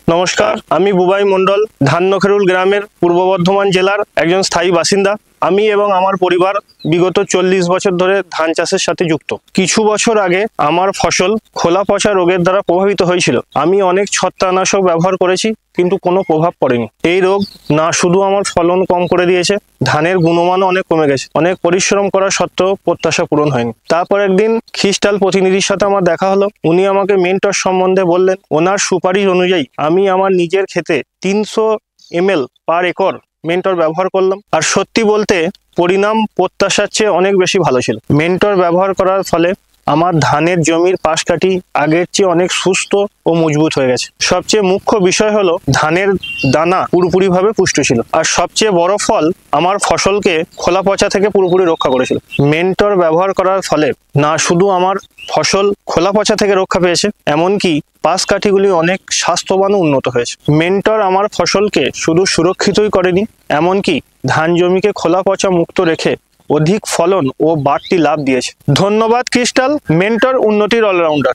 নমস্কার, আমি বুবাই মণ্ডল, ধান্যখেরুল গ্রামের পূর্ব বর্ধমান জেলার একজন স্থায়ী বাসিন্দা। আমি এবং আমার পরিবার বিগত 40 বছর ধরে ধান চাষের সাথে যুক্ত। কিছু বছর আগে আমার ফসল খোলা পচা রোগের দ্বারা প্রভাবিত হয়েছিল। আমি অনেক ছত্রাকনাশক ব্যবহার করেছি, কিন্তু কোনো প্রভাব পড়েনি। এই রোগ না শুধু আমার ফলন কম করে দিয়েছে, ধানের গুণমানও অনেক কমে গেছে। অনেক পরিশ্রম করা সত্ত্বেও প্রত্যাশা পূরণ হয়নি। তারপর একদিন খ্রিস্টাল প্রতিনিধির সাথে আমার দেখা হলো। উনি আমাকে মেন্টর সম্বন্ধে বললেন। ওনার সুপারিশ অনুযায়ী আমি আমার নিজের ক্ষেতে 300 ml পার একর মেন্টর ব্যবহার করলাম। আর সত্যি বলতে পরিণাম প্রত্যাশার চেয়ে অনেক বেশি ভালো ছিল। মেন্টর ব্যবহার করার ফলে আমার ধানের জমির পাশকাঠি আগের চেয়ে অনেক সুস্থ ও মজবুত হয়ে গেছে। সবচেয়ে মুখ্য বিষয় হলো ধানের দানা পুরোপুরিভাবে পুষ্ট ছিল। আর সবচেয়ে বড় ফল, আমার ফসলকে খোলা পচা থেকে পুরোপুরি রক্ষা করেছিল। মেন্টর ব্যবহার করার ফলে না শুধু আমার ফসল খোলা পচা থেকে রক্ষা পেয়েছে, এমনকি পাশকাঠিগুলি অনেক স্বাস্থ্যবান ও উন্নত হয়েছে। মেন্টর আমার ফসলকে শুধু সুরক্ষিতই করেনি, এমনকি ধান জমিকে খোলা পচা মুক্ত রেখে অধিক ফলন ও বাড়তি লাভ দিয়েছে। ধন্যবাদ ক্রিস্টাল, মেন্টর উন্নতির অলরাউন্ডার।